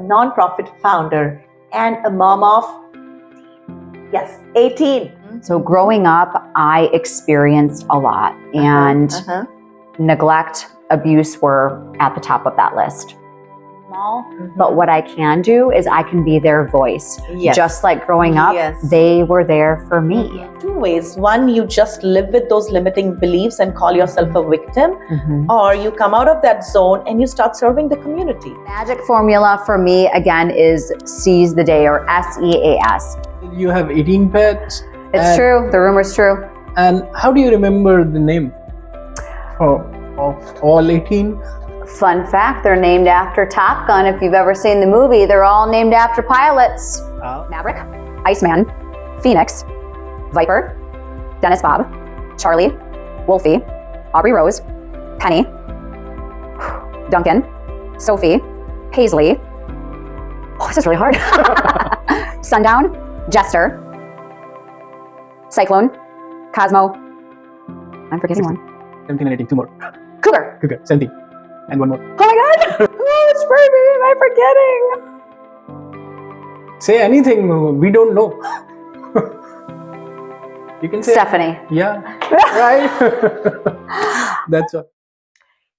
nonprofit founder and a mom of, 18. So growing up, I experienced a lot, and neglect, abuse were at the top of that list. But what I can do is I can be their voice. Just like growing up, they were there for me. Two ways. One, you just live with those limiting beliefs and call yourself a victim, or you come out of that zone and you start serving the community. Magic formula for me, again, is seize the day, or SEAS. You have 18 pets. It's true. The rumor's true. And how do you remember the name of all 18? Fun fact, they're named after Top Gun. If you've ever seen the movie, they're all named after pilots. Maverick, Iceman, Phoenix, Viper, Dennis Bob, Charlie, Wolfie, Aubrey Rose, Penny, Duncan, Sophie, Paisley. Oh, this is really hard. Sundown, Jester, Cyclone, Cosmo. I'm forgetting one. 17 and 18, two more. Cougar. 17. And one more. Oh my God! Oh, it's baby, am I forgetting? Say anything, we don't know. You can say Stephanie. Yeah, right. That's all.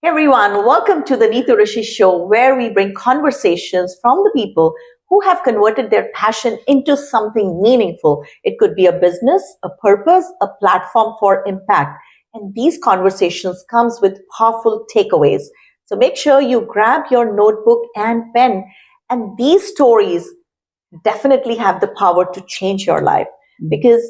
Hey everyone, welcome to the Neetu Rishi Show, where we bring conversations from the people who have converted their passion into something meaningful. It could be a business, a purpose, a platform for impact. And these conversations comes with powerful takeaways. So make sure you grab your notebook and pen. And these stories definitely have the power to change your life, because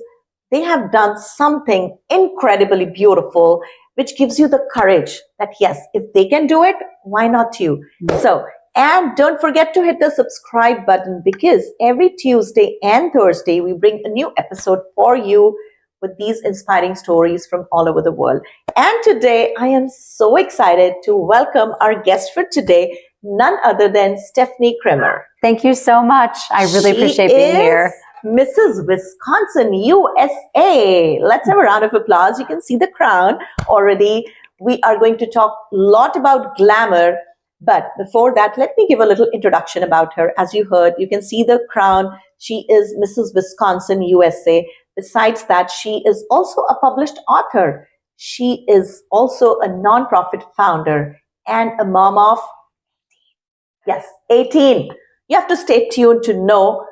they have done something incredibly beautiful, which gives you the courage that yes, if they can do it, why not you? So, and don't forget to hit the subscribe button, because every Tuesday and Thursday, we bring a new episode for you with these inspiring stories from all over the world. And today, I am so excited to welcome our guest for today, none other than Stephanie Kraemer. Thank you so much. I really appreciate being here. Mrs. Wisconsin, USA. Let's have a round of applause. You can see the crown already. We are going to talk a lot about glamour. But before that, let me give a little introduction about her. As you heard, you can see the crown. She is Mrs. Wisconsin, USA. Besides that, she is also a published author. She is also a nonprofit founder and a mom of, 18. You have to stay tuned to know,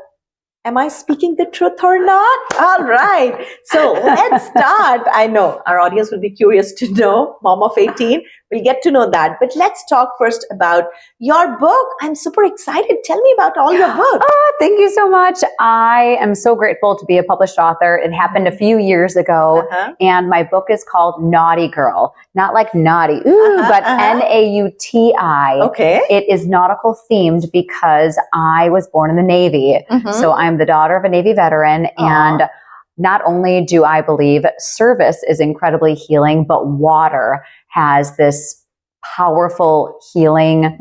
am I speaking the truth or not? All right. So let's start. I know our audience will be curious to know, mom of 18. We'll get to know that. But let's talk first about your book. I'm super excited. Tell me about all your books. Oh, thank you so much. I am so grateful to be a published author. It happened a few years ago. And my book is called Naughty Girl. Not like naughty, but Nauti. Okay. It is nautical themed because I was born in the Navy. So I'm the daughter of a Navy veteran. And not only do I believe service is incredibly healing, but water has this powerful healing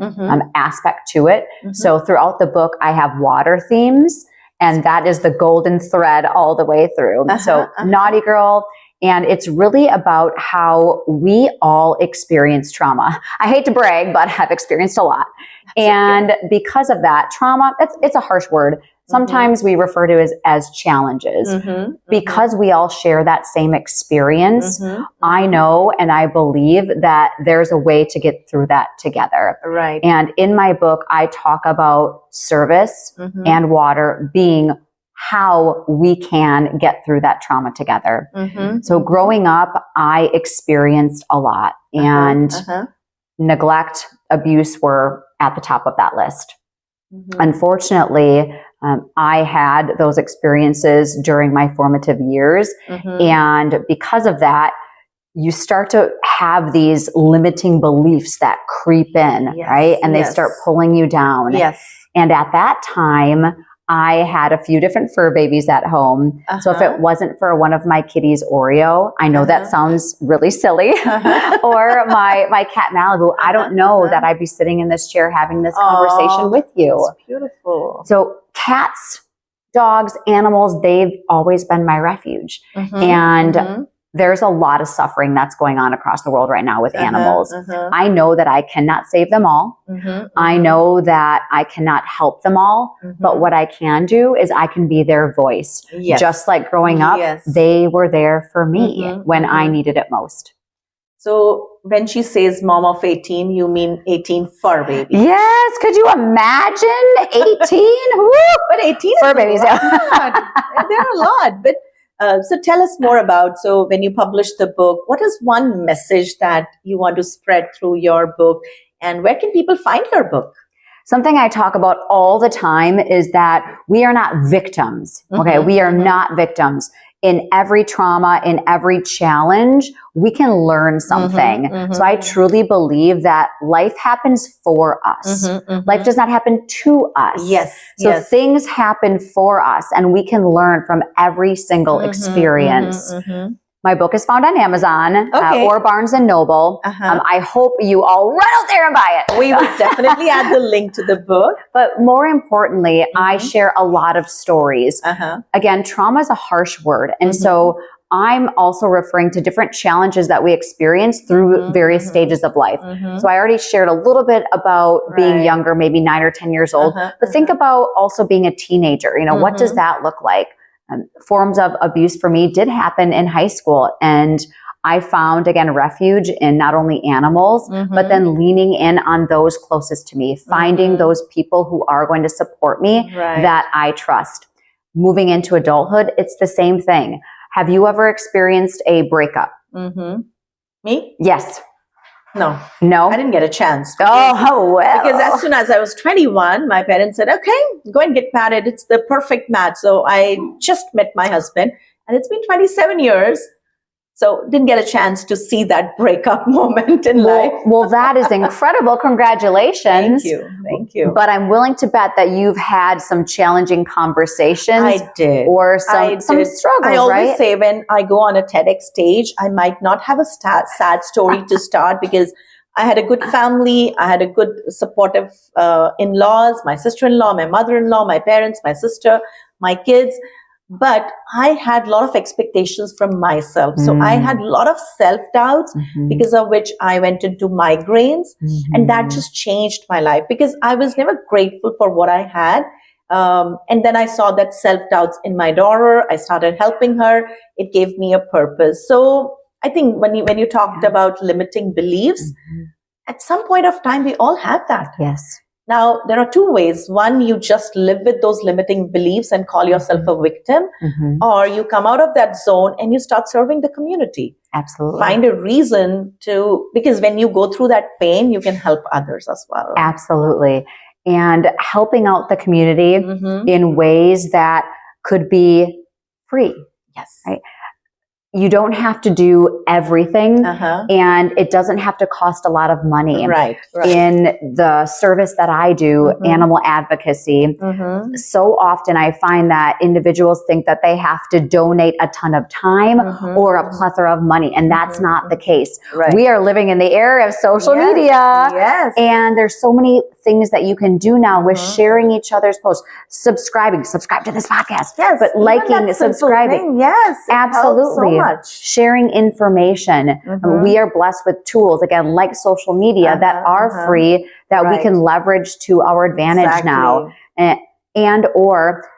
aspect to it. So throughout the book, I have water themes, and that is the golden thread all the way through. So Naughty Girl, and it's really about how we all experience trauma. I hate to brag, but I've experienced a lot. And because of that, trauma, it's a harsh word. Sometimes we refer to it as challenges. Because we all share that same experience, I know and I believe that there's a way to get through that together. Right. And in my book, I talk about service and water being how we can get through that trauma together. So growing up, I experienced a lot, and neglect, abuse were at the top of that list. Unfortunately, I had those experiences during my formative years. And because of that, you start to have these limiting beliefs that creep in, right? And they start pulling you down. And at that time, I had a few different fur babies at home. So if it wasn't for one of my kitties, Oreo, I know that sounds really silly, or my cat Malibu, I don't know that I'd be sitting in this chair having this conversation with you. That's beautiful. So cats, dogs, animals, they've always been my refuge. And there's a lot of suffering that's going on across the world right now with animals. I know that I cannot save them all. I know that I cannot help them all. But what I can do is I can be their voice. Just like growing up, they were there for me when I needed it most. So when she says mom of 18, you mean 18 fur babies? Yes. Could you imagine 18? But 18 fur babies. There are a lot. But so tell us more about, so when you published the book, what is one message that you want to spread through your book, and where can people find your book? Something I talk about all the time is that we are not victims. Okay. We are not victims. In every trauma, in every challenge, we can learn something. So I truly believe that life happens for us. Life does not happen to us. So things happen for us, and we can learn from every single experience. My book is found on Amazon or Barnes & Noble. I hope you all run out there and buy it. We will definitely add the link to the book. But more importantly, I share a lot of stories. Again, trauma is a harsh word. And so I'm also referring to different challenges that we experience through various stages of life. So I already shared a little bit about being younger, maybe 9 or 10 years old. But think about also being a teenager. You know, what does that look like? Forms of abuse for me did happen in high school, and I found, again, refuge in not only animals, but then leaning in on those closest to me, finding those people who are going to support me that I trust. Moving into adulthood, it's the same thing. Have you ever experienced a breakup? Me? Yes. No. No? I didn't get a chance. Well. Because as soon as I was 21, my parents said, okay, go and get married. It's the perfect match. So I just met my husband, and it's been 27 years. So didn't get a chance to see that breakup moment in life. Well, that is incredible. Congratulations. Thank you. But I'm willing to bet that you've had some challenging conversations. I did. Or some struggles, I always say when I go on a TEDx stage, I might not have a sad story to start, because I had a good family. I had a good supportive in-laws, my sister-in-law, my mother-in-law, my parents, my sister, my kids. But I had a lot of expectations from myself. So I had a lot of self-doubts, because of which I went into migraines. And that just changed my life, because I was never grateful for what I had. And then I saw that self-doubts in my daughter. I started helping her. It gave me a purpose. So I think when you talked about limiting beliefs, at some point of time, we all have that. Yes. Now, there are two ways. One, you just live with those limiting beliefs and call yourself a victim, or you come out of that zone and you start serving the community. Absolutely. Find a reason to, because when you go through that pain, you can help others as well. Absolutely. And helping out the community in ways that could be free. Yes. Right? You don't have to do everything, and it doesn't have to cost a lot of money. Right. In the service that I do, animal advocacy, so often I find that individuals think that they have to donate a ton of time or a plethora of money, and that's not the case. Right. We are living in the era of social media, and there's so many things that you can do now with sharing each other's posts, subscribe to this podcast, but liking, subscribing. Yes, absolutely. Sharing information. We are blessed with tools, again, like social media, that are free, that we can leverage to our advantage now. And or,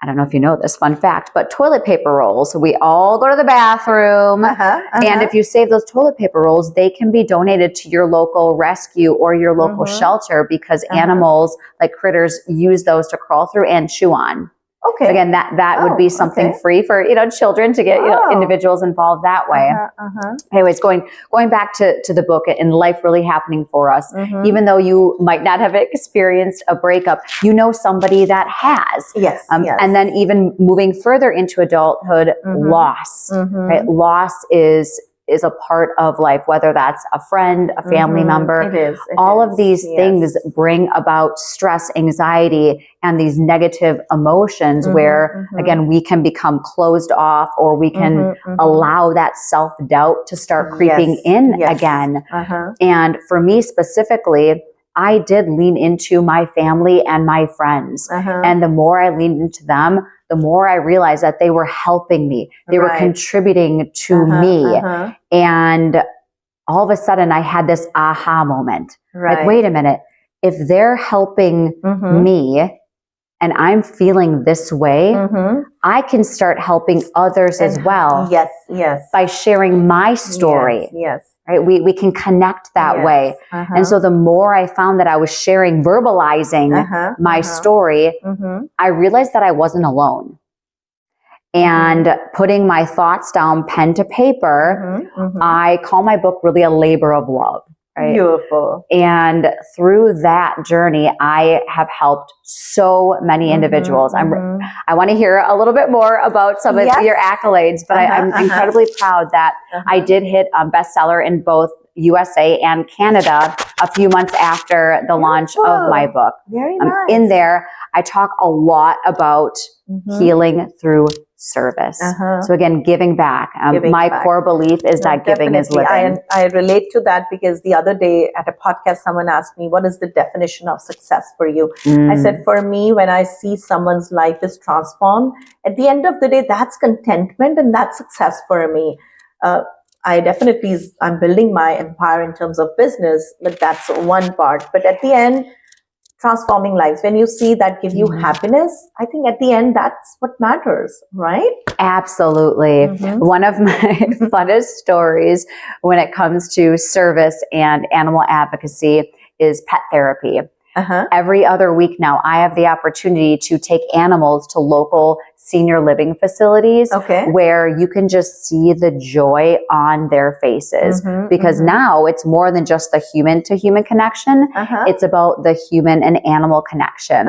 I don't know if you know this, fun fact, but toilet paper rolls. We all go to the bathroom. And if you save those toilet paper rolls, they can be donated to your local rescue or your local shelter, because animals, like critters, use those to crawl through and chew on. Okay. Again, that would be something free for, children to get, individuals involved that way. Anyways, going back to the book and life really happening for us, even though you might not have experienced a breakup, somebody that has. Yes. And then even moving further into adulthood, loss, right? Loss is a part of life, whether that's a friend, a family member. It is. All of these things bring about stress, anxiety, and these negative emotions where, again, we can become closed off, or we can allow that self-doubt to start creeping in again. And for me specifically, I did lean into my family and my friends. And the more I leaned into them, the more I realized that they were helping me. They were contributing to me. And all of a sudden I had this aha moment. Like, wait a minute, if they're helping me and I'm feeling this way, I can start helping others as well. Yes. By sharing my story. Yes. Right? We can connect that way. And so the more I found that I was sharing, verbalizing my story, I realized that I wasn't alone. And putting my thoughts down, pen to paper, I call my book really a labor of love. Right? Beautiful. And through that journey, I have helped so many individuals. I want to hear a little bit more about some of your accolades, but I'm incredibly proud that I did hit a bestseller in both USA and Canada a few months after the launch of my book. Very nice. In there, I talk a lot about healing through service. So again, giving back. My core belief is that giving is living. I relate to that because the other day at a podcast, someone asked me, what is the definition of success for you? I said, for me, when I see someone's life is transformed, at the end of the day, that's contentment and that's success for me. I'm building my empire in terms of business, but that's one part. But at the end, transforming lives, when you see that give you happiness, I think at the end, that's what matters, right? Absolutely. One of my funnest stories when it comes to service and animal advocacy is pet therapy. Every other week now, I have the opportunity to take animals to local senior living facilities where you can just see the joy on their faces. Because now it's more than just the human to human connection. It's about the human and animal connection.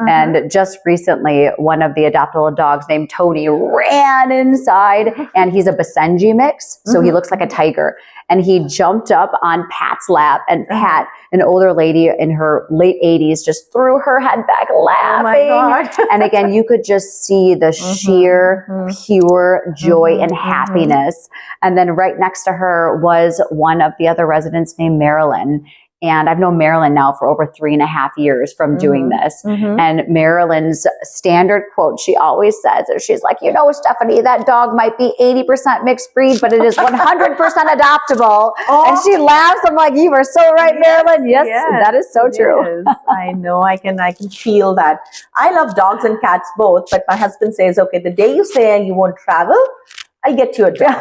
And just recently, one of the adoptable dogs named Tony ran inside, and he's a Basenji mix. So he looks like a tiger. And he jumped up on Pat's lap, and Pat, an older lady in her late 80s, just threw her head back laughing. Oh my God. And again, you could just see the sheer, pure joy and happiness. And then right next to her was one of the other residents named Marilyn. And I've known Marilyn now for over 3.5 years from doing this. And Marilyn's standard quote, she always says, she's like, you know, Stephanie, that dog might be 80% mixed breed, but it is 100% adoptable. And she laughs. I'm like, you are so right, Marilyn. Yes, that is so true. I know. I can feel that. I love dogs and cats both, but my husband says, okay, the day you say you won't travel, I'll get you a dog.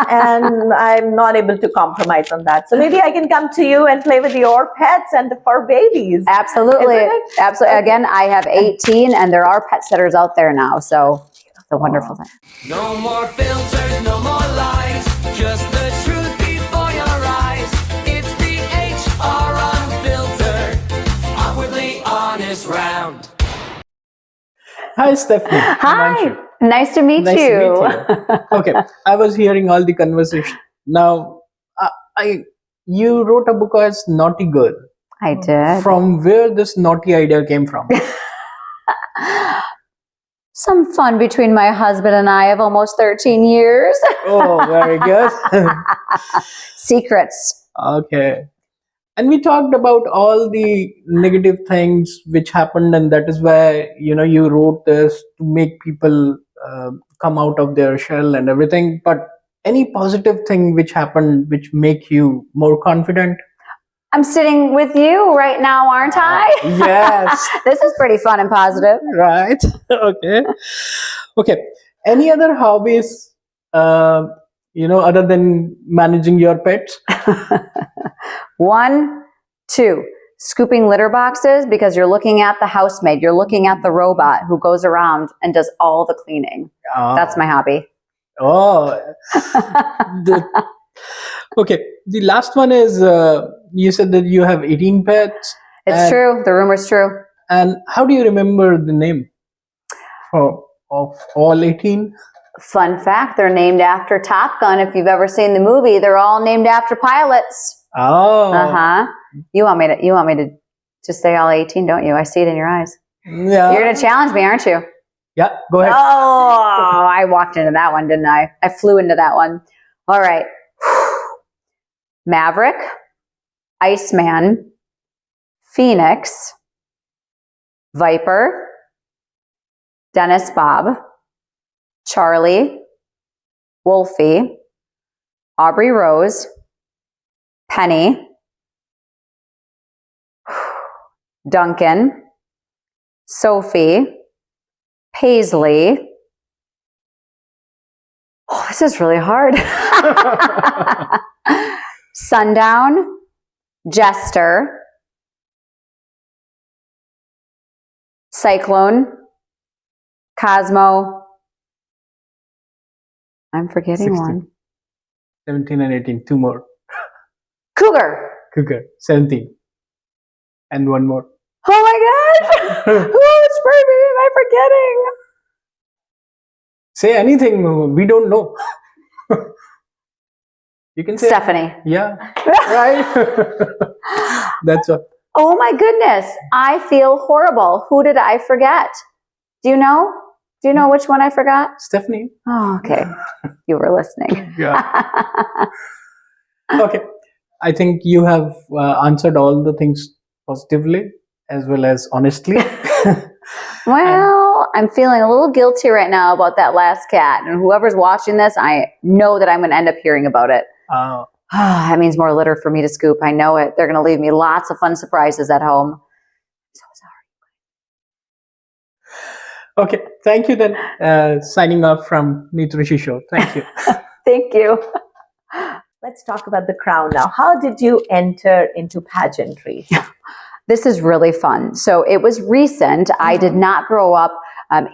And I'm not able to compromise on that. So maybe I can come to you and play with your pets and the fur babies. Absolutely. Absolutely. Again, I have 18 and there are pet sitters out there now. So it's a wonderful thing. No more filters, no more lies. Just the truth before your eyes. It's the HR Unfiltered, awkwardly honest round. Hi, Stephanie. Hi. Himanshu. Nice to meet you. Okay, I was hearing all the conversation. Now, you wrote a book as Naughty Girl. I did. From where this naughty idea came from? Some fun between my husband and I of almost 13 years. Oh, very good. Secrets. Okay. And we talked about all the negative things which happened, and that is why, you wrote this to make people come out of their shell and everything. But any positive thing which happened which make you more confident? I'm sitting with you right now, aren't I? Yes. This is pretty fun and positive. Right. Okay. Any other hobbies, other than managing your pets? 1, 2, scooping litter boxes, because you're looking at the housemaid, you're looking at the robot who goes around and does all the cleaning. That's my hobby. Oh. Okay. The last one is, you said that you have 18 pets. It's true. The rumor's true. And how do you remember the name of all 18? Fun fact, they're named after Top Gun. If you've ever seen the movie, they're all named after pilots. Oh. You want me to say all 18, don't you? I see it in your eyes. Yeah. You're going to challenge me, aren't you? Yeah, go ahead. Oh, I walked into that one, didn't I? I flew into that one. All right. Maverick, Iceman, Phoenix, Viper, Dennis Bob, Charlie, Wolfie, Aubrey Rose, Penny, Duncan, Sophie, Paisley. Oh, this is really hard. Sundown, Jester, Cyclone, Cosmo. I'm forgetting 16. one. 17 and 18, two more. Cougar. Cougar, 17. And one more. Oh my gosh. Who else am I forgetting? Say anything, we don't know. You can say Stephanie. Yeah, right. That's what. Oh my goodness. I feel horrible. Who did I forget? Do you know? Do you know which one I forgot? Stephanie. Oh, okay. You were listening. Yeah. Okay. I think you have answered all the things positively as well as honestly. Well, I'm feeling a little guilty right now about that last cat. And whoever's watching this, I know that I'm going to end up hearing about it. That means more litter for me to scoop. I know it. They're going to leave me lots of fun surprises at home. So sorry. Okay. Thank you then. Signing off from Neetu Rishi Show. Thank you. Thank you. Let's talk about the crown now. How did you enter into pageantry? This is really fun. So it was recent. I did not grow up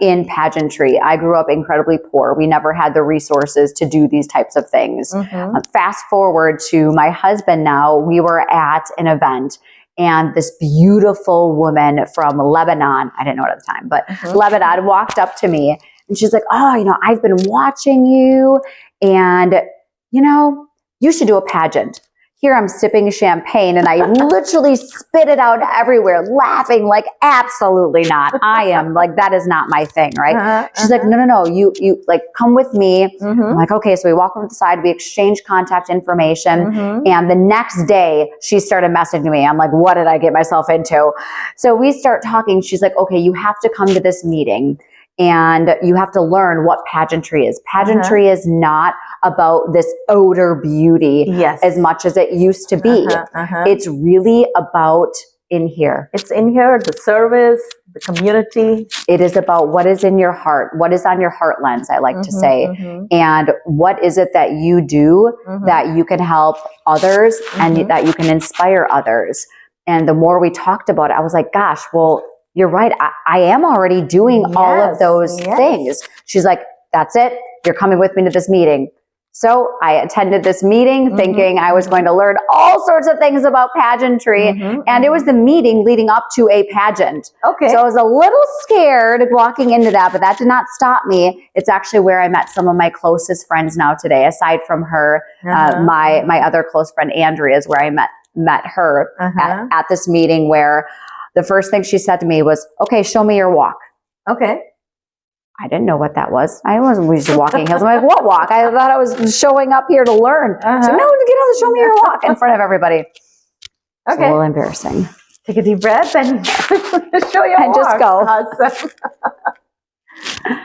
in pageantry. I grew up incredibly poor. We never had the resources to do these types of things. Fast forward to my husband now, we were at an event and this beautiful woman from Lebanon, I didn't know it at the time, but Lebanon walked up to me and she's like, oh, you know, I've been watching you and, you know, you should do a pageant. Here I'm sipping champagne and I literally spit it out everywhere, laughing like, absolutely not. I am like, that is not my thing, right? She's like, no, you like come with me. I'm like, okay. So we walk over to the side, we exchange contact information. And the next day she started messaging me. I'm like, what did I get myself into? So we start talking. She's like, okay, you have to come to this meeting. And you have to learn what pageantry is. Pageantry is not about this outer beauty as much as it used to be. It's really about in here. It's in here, the service, the community. It is about what is in your heart, what is on your heart lens, I like to say. And what is it that you do that you can help others and that you can inspire others. And the more we talked about it, I was like, gosh, well, you're right. I am already doing all of those things. She's like, that's it. You're coming with me to this meeting. So I attended this meeting thinking I was going to learn all sorts of things about pageantry. And it was the meeting leading up to a pageant. Okay. So I was a little scared walking into that, but that did not stop me. It's actually where I met some of my closest friends now today. Aside from her, my other close friend, Andrea, is where I met her at this meeting where the first thing she said to me was, okay, show me your walk. Okay. I didn't know what that was. I wasn't used to walking hills. I'm like, what walk? I thought I was showing up here to learn. So no, get on, show me your walk in front of everybody. It's a little embarrassing. Take a deep breath and show your and walk. just go. Awesome.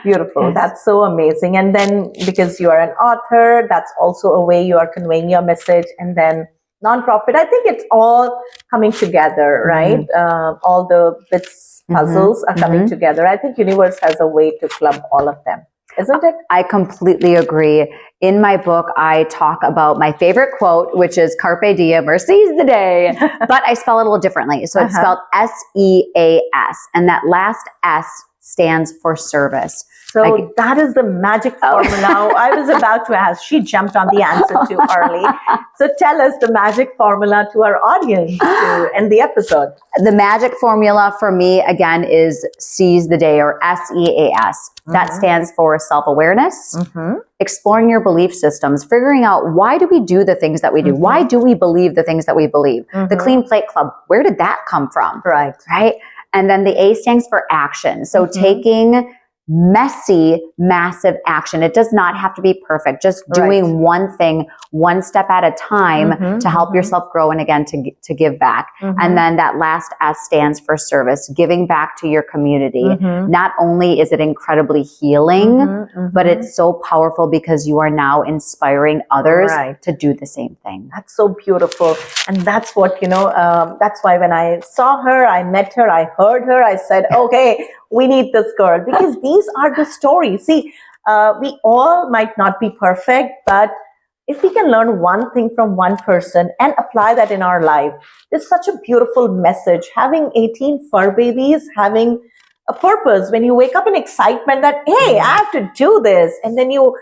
Beautiful. That's so amazing. And then because you are an author, that's also a way you are conveying your message. And then nonprofit, I think it's all coming together, right? All the bits, puzzles are coming together. I think universe has a way to club all of them, isn't it? I completely agree. In my book, I talk about my favorite quote, which is Carpe Diem or seize the day, but I spell it a little differently. So it's spelled S-E-A-S, and that last S stands for service. So that is the magic formula. I was about to ask. She jumped on the answer too early. So tell us the magic formula to our audience to end the episode. The magic formula for me, again, is seize the day, or S-E-A-S. That stands for self-awareness, exploring your belief systems, figuring out why do we do the things that we do? Why do we believe the things that we believe? The Clean Plate Club, where did that come from? Right. And then the A stands for action. So taking messy, massive action. It does not have to be perfect. Just doing one thing, one step at a time to help yourself grow and again to give back. And then that last S stands for service, giving back to your community. Not only is it incredibly healing, but it's so powerful because you are now inspiring others to do the same thing. That's so beautiful. And that's what, that's why when I saw her, I met her, I heard her, I said, okay, we need this girl, because these are the stories. See, we all might not be perfect, but if we can learn one thing from one person and apply that in our life, it's such a beautiful message. Having 18 fur babies, having a purpose, when you wake up in excitement that, hey, I have to do this, and then you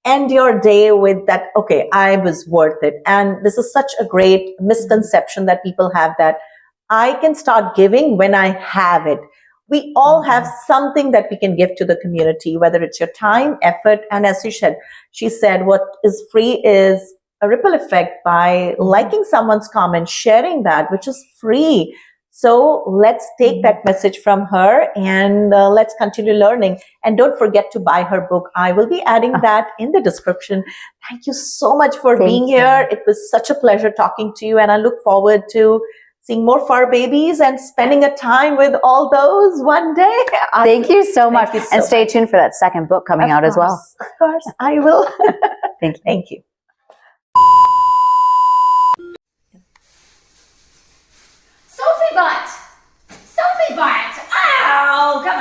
end your day with that, okay, I was worth it. And this is such a great misconception that people have, that I can start giving when I have it. We all have something that we can give to the community, whether it's your time, effort, and as she said, what is free is a ripple effect by liking someone's comment, sharing that, which is free. So let's take that message from her and let's continue learning. And don't forget to buy her book. I will be adding that in the description. Thank you so much for being here. It was such a pleasure talking to you, and I look forward to seeing more fur babies and spending a time with all those one day. Thank you so much. And stay tuned for that second book coming out as well. Of course, I will. Thank you. Thank you. Sophie butt! Sophie butt! Ow! Come